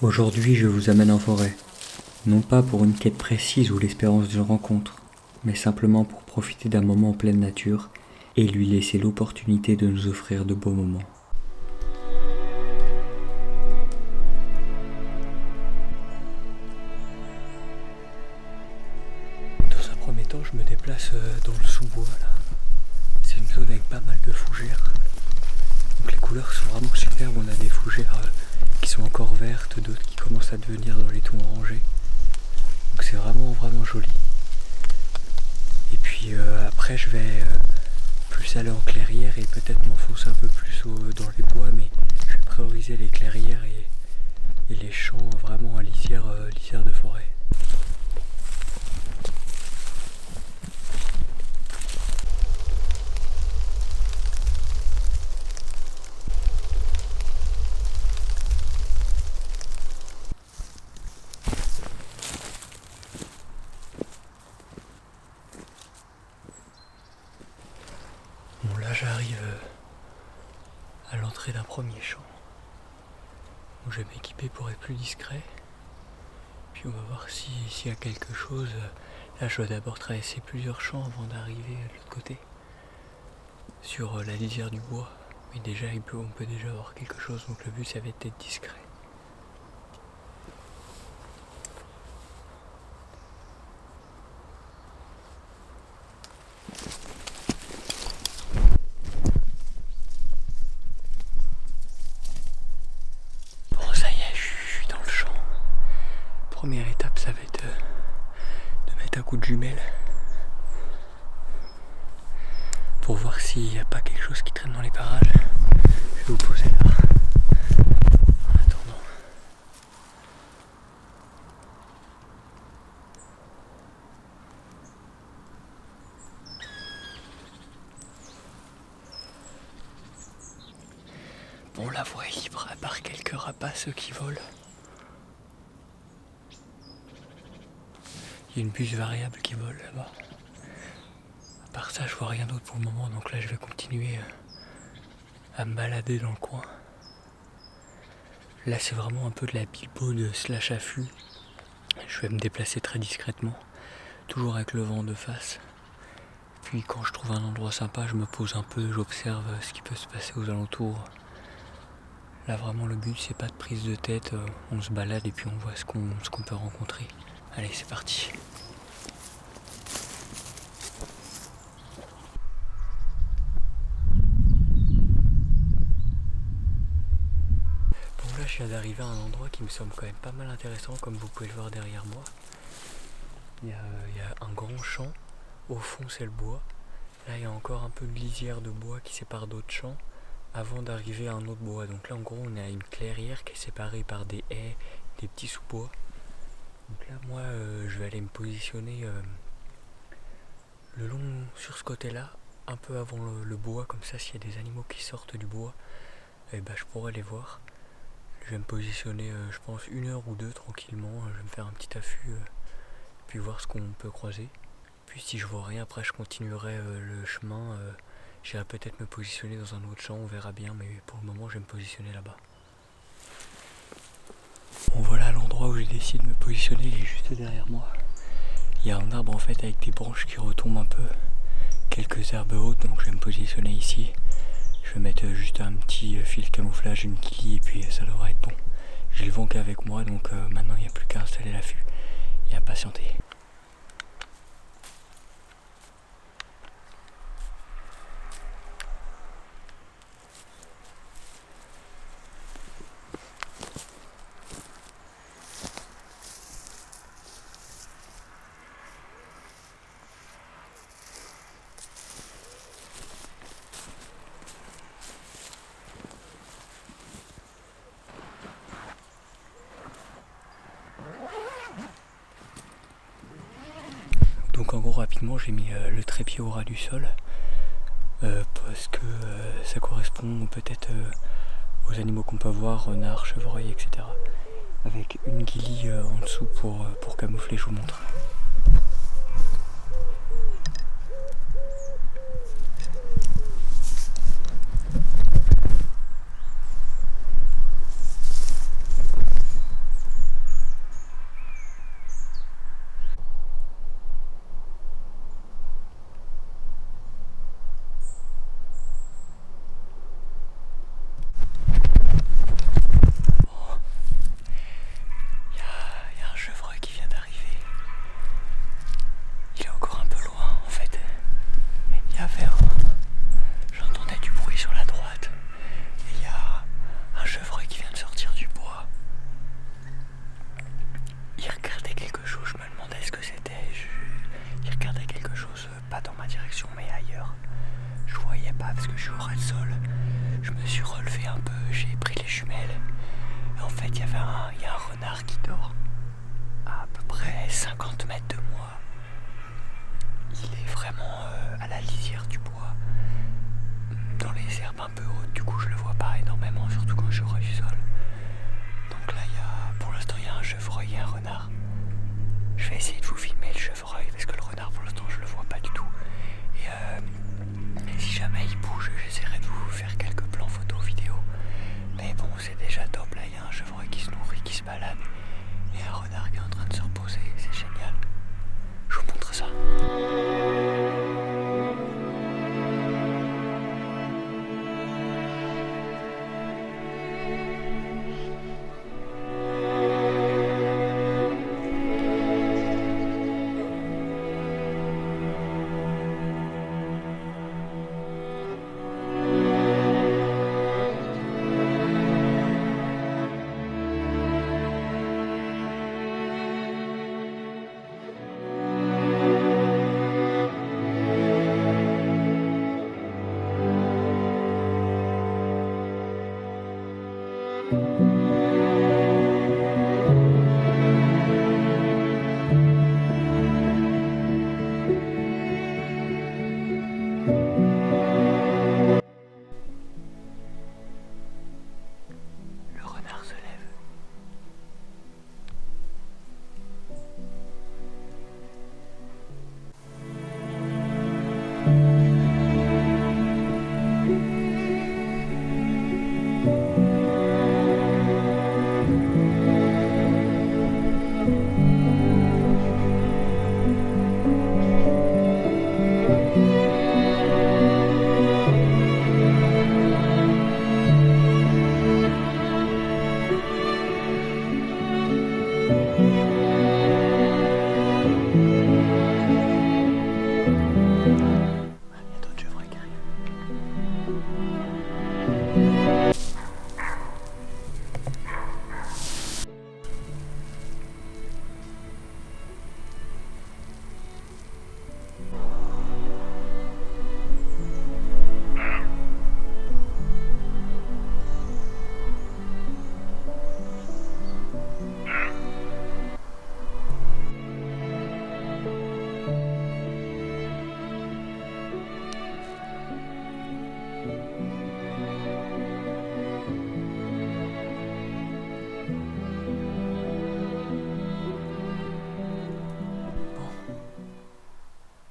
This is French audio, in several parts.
Aujourd'hui, je vous amène en forêt, non pas pour une quête précise ou l'espérance d'une rencontre, mais simplement pour profiter d'un moment en pleine nature et lui laisser l'opportunité de nous offrir de beaux moments. Dans un premier temps, je me déplace dans le sous-bois là. C'est une zone avec pas mal de fougères. Donc les couleurs sont vraiment superbes. On a des fougères qui sont encore vertes, d'autres qui commencent à devenir dans les tons orangés. Donc c'est vraiment joli. Et puis après je vais plus aller en clairière et peut-être m'enfoncer un peu plus dans les bois, mais je vais prioriser les clairières et les champs vraiment à lisière de forêt. Bon là j'arrive à l'entrée d'un premier champ. Donc, je vais m'équiper pour être plus discret. Puis on va voir s'il y a quelque chose. Là je dois d'abord traverser plusieurs champs avant d'arriver de l'autre côté. Sur la lisière du bois. Mais déjà on peut déjà voir quelque chose, donc le but ça va être d'être discret. Bon ça y est, je suis dans le champ. Première étape ça va être de mettre un coup de jumelle pour voir s'il n'y a pas quelque chose qui traîne dans les parages. Je vais vous poser là. En attendant. Bon, la voie est libre à part quelques rapaces qui volent. Il y a une buse variable qui vole là-bas. À part ça, je vois rien d'autre pour le moment, donc là je vais continuer à me balader dans le coin. Là c'est vraiment un peu de la billboard slash affût. Je vais me déplacer très discrètement, toujours avec le vent de face. Puis quand je trouve un endroit sympa, je me pose un peu, j'observe ce qui peut se passer aux alentours. Là vraiment le but c'est pas de prise de tête, on se balade et puis on voit ce qu'on peut rencontrer. Allez c'est parti. Bon là je viens d'arriver à un endroit qui me semble quand même pas mal intéressant, comme vous pouvez le voir derrière moi. Il y a un grand champ, au fond c'est le bois. Là il y a encore un peu de lisière de bois qui sépare d'autres champs avant d'arriver à un autre bois. Donc là en gros on est à une clairière qui est séparée par des haies, des petits sous-bois. Donc là moi je vais aller me positionner le long sur ce côté là, un peu avant le bois, comme ça s'il y a des animaux qui sortent du bois, je pourrai les voir. Je vais me positionner je pense 1 heure ou 2 tranquillement, je vais me faire un petit affût puis voir ce qu'on peut croiser. Puis si je vois rien après je continuerai le chemin, j'irai peut-être me positionner dans un autre champ, on verra bien, mais pour le moment je vais me positionner là-bas. Bon voilà l'endroit où j'ai décidé de me positionner, il est juste derrière moi. Il y a un arbre en fait avec des branches qui retombent un peu, quelques herbes hautes, donc je vais me positionner ici. Je vais mettre juste un petit fil camouflage, une quille et puis ça devrait être bon. J'ai le vent qu'avec moi, donc maintenant il n'y a plus qu'à installer l'affût et à patienter. Donc en gros rapidement j'ai mis le trépied au ras du sol parce que ça correspond peut-être aux animaux qu'on peut voir, renards, chevreuils, etc. Avec une guilie en dessous pour camoufler, je vous montre. se balade et un renard qui est en train de se reposer, c'est génial. Je vous montre ça. Le renard se lève. Il y a d'autres chevreuils qui arrivent.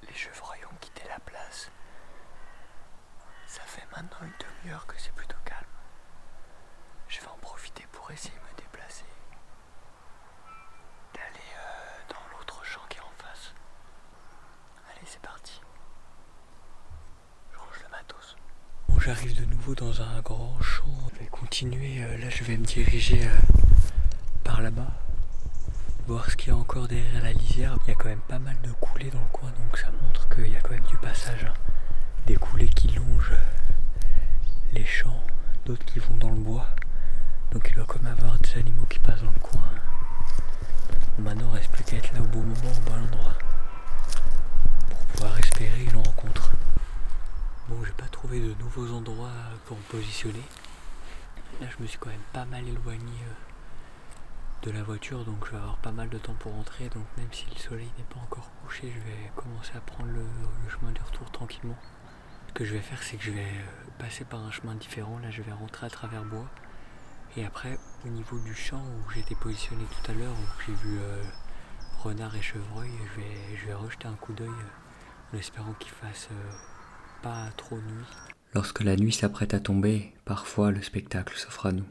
Les chevreuils ont quitté la place. Ça fait maintenant une demi-heure que c'est plutôt calme. Je vais en profiter pour essayer de me déplacer. D'aller dans l'autre champ qui est en face. Allez, c'est parti. Je range le matos. Bon, j'arrive de nouveau dans un grand champ. Je vais continuer. Là, je vais me diriger par là-bas. Voir ce qu'il y a encore derrière la lisière. Il y a quand même pas mal de coulées dans le coin, donc ça montre qu'il y a quand même du passage. Des coulées qui longent les champs, d'autres qui vont dans le bois. Donc il doit quand même y avoir des animaux qui passent dans le coin. Bon, maintenant il reste plus qu'à être là au bon moment, au bon endroit, pour pouvoir espérer une rencontre. Bon, j'ai pas trouvé de nouveaux endroits pour me positionner. Là je me suis quand même pas mal éloigné de la voiture, donc je vais avoir pas mal de temps pour rentrer. Donc même si le soleil n'est pas encore couché, je vais commencer à prendre le chemin du retour tranquillement. Ce que je vais faire, c'est que je vais passer par un chemin différent. Là je vais rentrer à travers bois, et après au niveau du champ où j'étais positionné tout à l'heure, où j'ai vu renard et chevreuil, je vais rejeter un coup d'œil en espérant qu'il fasse pas trop nuit. Lorsque la nuit s'apprête à tomber, parfois le spectacle s'offre à nous.